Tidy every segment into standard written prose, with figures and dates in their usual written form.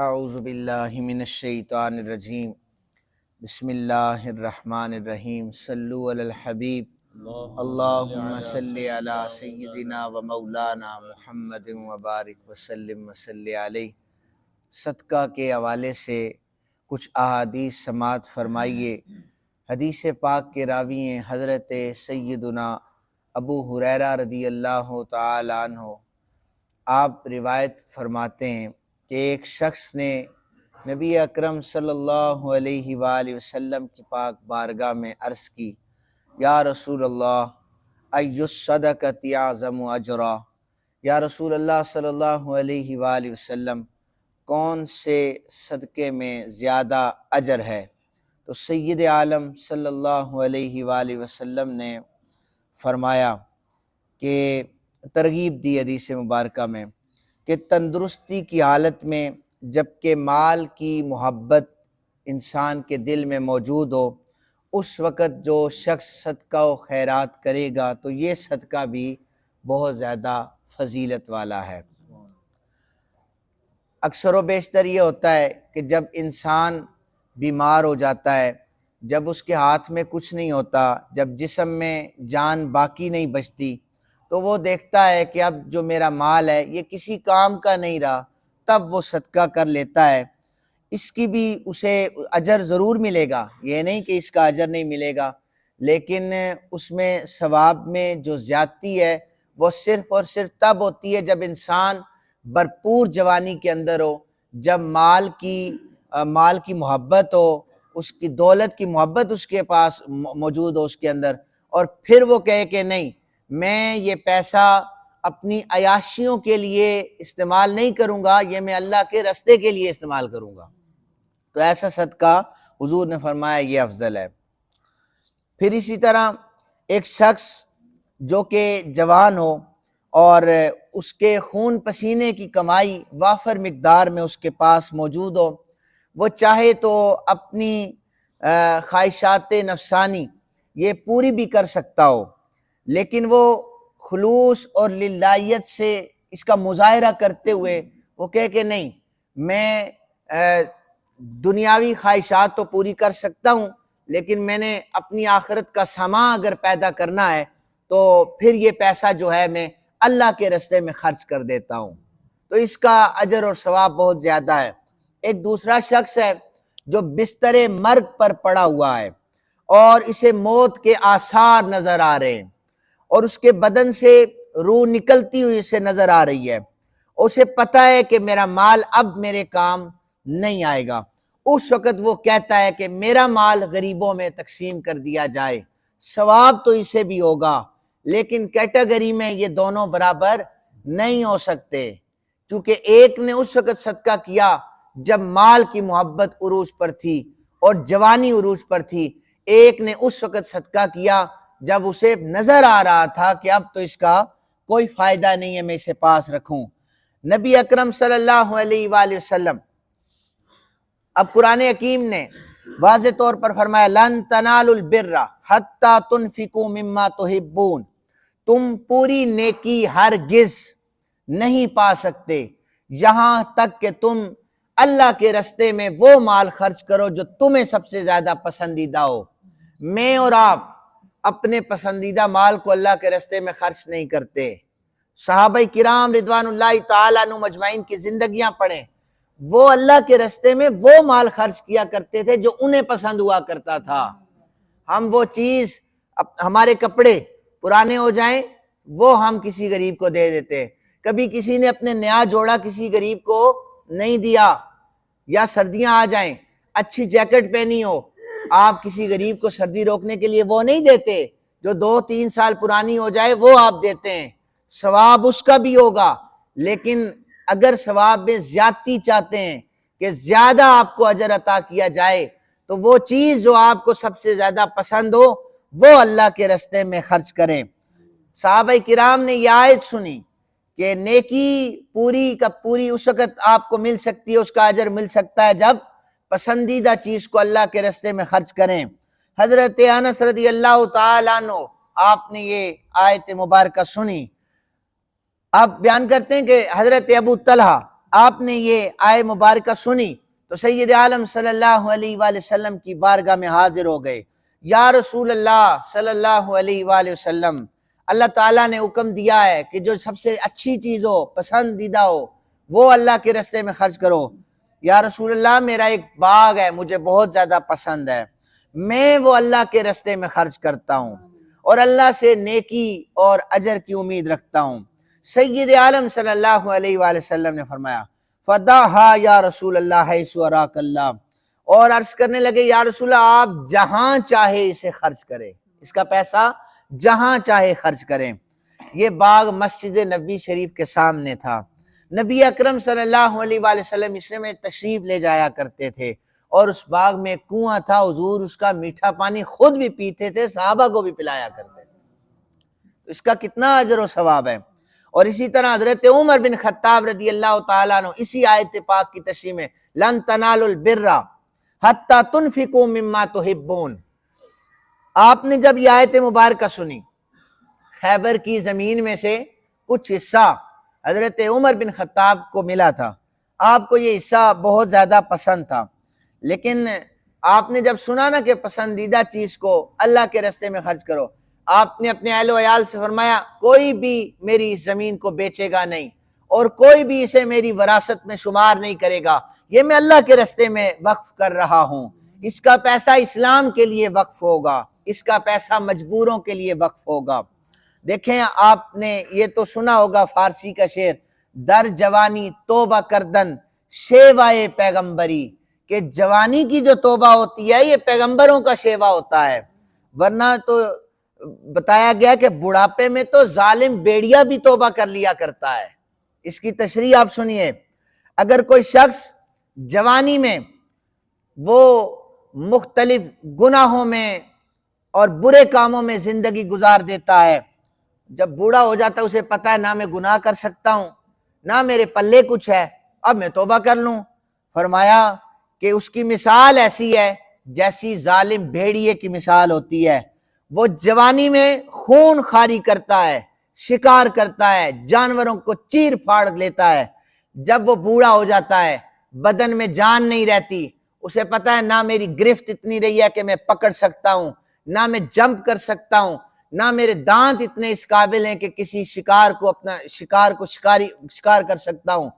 اعوذ باللہ من الشیطان الرجیم بسم اللہ الرحمن الرحیم صلو علی الحبیب اللہم صلی علی سیدنا و مولانا محمد وبارک وسلم وصلی علیہ۔ صدقہ کے حوالے سے کچھ احادیث سماعت فرمائیے۔ حدیث پاک کے راوی ہیں حضرت سیدنا ابو ہریرہ رضی اللہ تعالی عنہ۔ آپ روایت فرماتے ہیں کہ ایک شخص نے نبی اکرم صلی اللہ علیہ وآلہ وسلم کی پاک بارگاہ میں عرض کی، یا رسول اللہ ای الصدقۃ اعظم اجرا، یا رسول اللہ صلی اللہ علیہ وآلہ وسلم کون سے صدقے میں زیادہ اجر ہے؟ تو سید عالم صلی اللہ علیہ وآلہ وسلم نے فرمایا کہ ترغیب دی حدیث مبارکہ میں کہ تندرستی کی حالت میں جب کہ مال کی محبت انسان کے دل میں موجود ہو، اس وقت جو شخص صدقہ و خیرات کرے گا تو یہ صدقہ بھی بہت زیادہ فضیلت والا ہے۔ اکثر و بیشتر یہ ہوتا ہے کہ جب انسان بیمار ہو جاتا ہے، جب اس کے ہاتھ میں کچھ نہیں ہوتا، جب جسم میں جان باقی نہیں بچتی، تو وہ دیکھتا ہے کہ اب جو میرا مال ہے یہ کسی کام کا نہیں رہا، تب وہ صدقہ کر لیتا ہے۔ اس کی بھی اسے اجر ضرور ملے گا، یہ نہیں کہ اس کا اجر نہیں ملے گا، لیکن اس میں ثواب میں جو زیادتی ہے وہ صرف اور صرف تب ہوتی ہے جب انسان بھرپور جوانی کے اندر ہو، جب مال کی محبت ہو، اس کی دولت کی محبت اس کے پاس موجود ہو اس کے اندر، اور پھر وہ کہے کہ نہیں، میں یہ پیسہ اپنی عیاشیوں کے لیے استعمال نہیں کروں گا، یہ میں اللہ کے راستے کے لیے استعمال کروں گا، تو ایسا صدقہ حضور نے فرمایا یہ افضل ہے۔ پھر اسی طرح ایک شخص جو کہ جوان ہو اور اس کے خون پسینے کی کمائی وافر مقدار میں اس کے پاس موجود ہو، وہ چاہے تو اپنی خواہشات نفسانی یہ پوری بھی کر سکتا ہو، لیکن وہ خلوص اور للہیت سے اس کا مظاہرہ کرتے ہوئے وہ کہے کہ نہیں، میں دنیاوی خواہشات تو پوری کر سکتا ہوں، لیکن میں نے اپنی آخرت کا سامان اگر پیدا کرنا ہے تو پھر یہ پیسہ جو ہے میں اللہ کے راستے میں خرچ کر دیتا ہوں، تو اس کا اجر اور ثواب بہت زیادہ ہے۔ ایک دوسرا شخص ہے جو بستر مرگ پر پڑا ہوا ہے اور اسے موت کے آثار نظر آ رہے ہیں اور اس کے بدن سے روح نکلتی ہوئی اسے نظر آ رہی ہے، اسے پتہ ہے کہ میرا مال اب میرے کام نہیں آئے گا، اس وقت وہ کہتا ہے کہ میرا مال غریبوں میں تقسیم کر دیا جائے، ثواب تو اسے بھی ہوگا، لیکن کیٹیگری میں یہ دونوں برابر نہیں ہو سکتے، کیونکہ ایک نے اس وقت صدقہ کیا جب مال کی محبت عروج پر تھی اور جوانی عروج پر تھی، ایک نے اس وقت صدقہ کیا جب اسے نظر آ رہا تھا کہ اب تو اس کا کوئی فائدہ نہیں ہے میں اسے پاس رکھوں۔ نبی اکرم صلی اللہ علیہ وآلہ وسلم، اب قرآن حکیم نے واضح طور پر فرمایا لن تنالوا البر حتی تنفقوا مما تحبون، تم پوری نیکی ہرگز نہیں پا سکتے یہاں تک کہ تم اللہ کے راستے میں وہ مال خرچ کرو جو تمہیں سب سے زیادہ پسندیدہ ہو۔ میں اور آپ اپنے پسندیدہ مال کو اللہ کے راستے میں خرچ نہیں کرتے۔ صحابہ کرام رضوان اللہ تعالیٰ عنہ مجمعین کی زندگیاں پڑھیں، وہ اللہ کے راستے میں وہ مال خرچ کیا کرتے تھے جو انہیں پسند ہوا کرتا تھا۔ ہم وہ چیز، ہمارے کپڑے پرانے ہو جائیں وہ ہم کسی غریب کو دے دیتے، کبھی کسی نے اپنے نیا جوڑا کسی غریب کو نہیں دیا، یا سردیاں آ جائیں اچھی جیکٹ پہنی ہو، آپ کسی غریب کو سردی روکنے کے لیے وہ نہیں دیتے، جو 2-3 سال پرانی ہو جائے وہ آپ دیتے ہیں، ثواب اس کا بھی ہوگا، لیکن اگر ثواب میں زیادتی چاہتے ہیں کہ زیادہ آپ کو اجر عطا کیا جائے تو وہ چیز جو آپ کو سب سے زیادہ پسند ہو وہ اللہ کے راستے میں خرچ کریں۔ صحابہ کرام نے یہ آیت سنی کہ نیکی پوری کا پوری اس وقت آپ کو مل سکتی ہے، اس کا اجر مل سکتا ہے جب پسندیدہ چیز کو اللہ کے راستے میں خرچ کریں۔ حضرت انس رضی اللہ تعالیٰ عنہ، آپ نے یہ آیت مبارکہ سنی، آپ بیان کرتے ہیں کہ حضرت ابو طلحہ آپ نے یہ آئے مبارکہ سنی تو سید عالم صلی اللہ علیہ وآلہ وسلم کی بارگاہ میں حاضر ہو گئے۔ یا رسول اللہ صلی اللہ علیہ وآلہ وسلم، اللہ تعالیٰ نے حکم دیا ہے کہ جو سب سے اچھی چیز ہو، پسندیدہ ہو، وہ اللہ کے راستے میں خرچ کرو۔ یا رسول اللہ، میرا ایک باغ ہے، مجھے بہت زیادہ پسند ہے، میں وہ اللہ کے راستے میں خرچ کرتا ہوں اور اللہ سے نیکی اور اجر کی امید رکھتا ہوں۔ سید عالم صلی اللہ علیہ وآلہ وسلم نے فرمایا فداہا یا رسول اللہ حیث اراک اللہ، اور عرض کرنے لگے یا رسول اللہ آپ جہاں چاہے اسے خرچ کریں، اس کا پیسہ جہاں چاہے خرچ کریں۔ یہ باغ مسجد نبوی شریف کے سامنے تھا۔ نبی اکرم صلی اللہ علیہ وآلہ وسلم اس میں تشریف لے جایا کرتے تھے اور اس باغ میں کنواں تھا، حضور اس کا میٹھا پانی خود بھی پیتے تھے، صحابہ کو بھی پلایا کرتے تھے۔ اس کا کتنا اجر و ثواب ہے۔ اور اسی طرح حضرت عمر بن خطاب رضی اللہ تعالیٰ عنہ اسی آیت پاک کی تشریح میں لن تنالوا البر حتی تنفقوا مما تحبون، آپ نے جب یہ آیت مبارکہ سنی، خیبر کی زمین میں سے کچھ حصہ حضرت عمر بن خطاب کو ملا تھا، آپ کو یہ حصہ بہت زیادہ پسند تھا، لیکن آپ نے جب سنا نا کہ پسندیدہ چیز کو اللہ کے راستے میں خرچ کرو، آپ نے اپنے اہل و عیال سے فرمایا کوئی بھی میری اس زمین کو بیچے گا نہیں اور کوئی بھی اسے میری وراثت میں شمار نہیں کرے گا، یہ میں اللہ کے راستے میں وقف کر رہا ہوں، اس کا پیسہ اسلام کے لیے وقف ہوگا، اس کا پیسہ مجبوروں کے لیے وقف ہوگا۔ دیکھیں آپ نے یہ تو سنا ہوگا فارسی کا شعر، در جوانی توبہ کردن شیوائے پیغمبری، کہ جوانی کی جو توبہ ہوتی ہے یہ پیغمبروں کا شیوا ہوتا ہے، ورنہ تو بتایا گیا کہ بڑھاپے میں تو ظالم بیڑیا بھی توبہ کر لیا کرتا ہے۔ اس کی تشریح آپ سنیے، اگر کوئی شخص جوانی میں وہ مختلف گناہوں میں اور برے کاموں میں زندگی گزار دیتا ہے، جب بوڑھا ہو جاتا ہے اسے پتہ ہے نہ میں گناہ کر سکتا ہوں نہ میرے پلے کچھ ہے، اب میں توبہ کر لوں، فرمایا کہ اس کی مثال ایسی ہے جیسی ظالم بھیڑیے کی مثال ہوتی ہے، وہ جوانی میں خون خاری کرتا ہے، شکار کرتا ہے، جانوروں کو چیر پھاڑ لیتا ہے، جب وہ بوڑھا ہو جاتا ہے بدن میں جان نہیں رہتی، اسے پتہ ہے نہ میری گرفت اتنی رہی ہے کہ میں پکڑ سکتا ہوں، نہ میں جمپ کر سکتا ہوں، نہ میرے دانت اتنے اس قابل ہیں کہ کسی شکار کو شکار کر سکتا ہوں،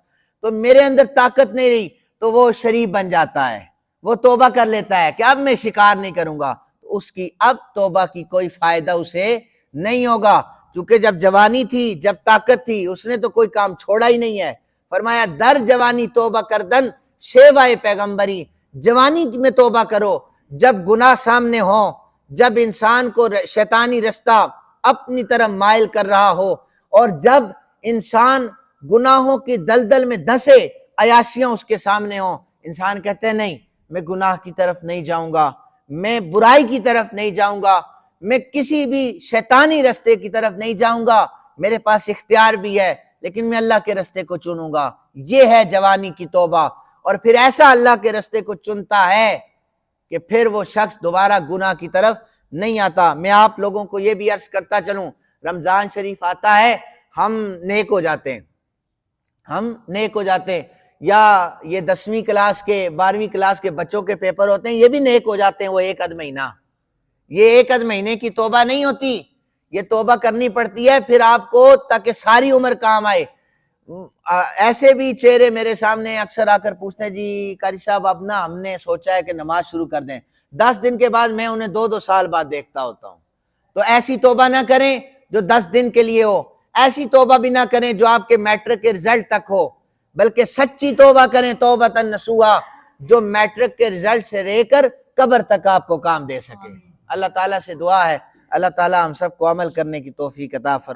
تو میرے اندر طاقت نہیں رہی، تو وہ شریف بن جاتا ہے، وہ توبہ کر لیتا ہے کہ اب میں شکار نہیں کروں گا، تو اس کی اب توبہ کی کوئی فائدہ اسے نہیں ہوگا، چونکہ جب جوانی تھی، جب طاقت تھی، اس نے تو کوئی کام چھوڑا ہی نہیں ہے۔ فرمایا در جوانی توبہ کردن شیوائے پیغمبری، جوانی میں توبہ کرو جب گناہ سامنے ہوں، جب انسان کو شیطانی رستہ اپنی طرف مائل کر رہا ہو، اور جب انسان گناہوں کی دلدل میں دھسے، عیاشیاں اس کے سامنے ہوں، انسان کہتے ہیں نہیں میں گناہ کی طرف نہیں جاؤں گا، میں برائی کی طرف نہیں جاؤں گا، میں کسی بھی شیطانی رستے کی طرف نہیں جاؤں گا، میرے پاس اختیار بھی ہے لیکن میں اللہ کے رستے کو چنوں گا، یہ ہے جوانی کی توبہ۔ اور پھر ایسا اللہ کے رستے کو چنتا ہے کہ پھر وہ شخص دوبارہ گناہ کی طرف نہیں آتا۔ میں آپ لوگوں کو یہ بھی عرض کرتا چلوں، رمضان شریف آتا ہے، ہم نیک ہو جاتے ہیں، یا یہ 10ویں کلاس کے 12ویں کلاس کے بچوں کے پیپر ہوتے ہیں، یہ بھی نیک ہو جاتے ہیں وہ ایک آدھ مہینہ، یہ ایک آدھ مہینے کی توبہ نہیں ہوتی، یہ توبہ کرنی پڑتی ہے پھر آپ کو تاکہ ساری عمر کام آئے۔ ایسے بھی چہرے میرے سامنے اکثر آ کر پوچھتے ہیں جی قاری صاحب اب نا ہم نے سوچا ہے کہ نماز شروع کر دیں، 10 دن کے بعد میں انہیں 2 سال بعد دیکھتا ہوتا ہوں۔ تو ایسی توبہ نہ کریں جو 10 دن کے لیے ہو، ایسی توبہ بھی نہ کریں جو آپ کے میٹرک کے رزلٹ تک ہو، بلکہ سچی توبہ کریں توبۃ نصوحا، جو میٹرک کے رزلٹ سے لے کر قبر تک آپ کو کام دے سکے۔ اللہ تعالیٰ سے دعا ہے اللہ تعالیٰ ہم سب کو عمل کرنے کی توفیق عطا فرمائے۔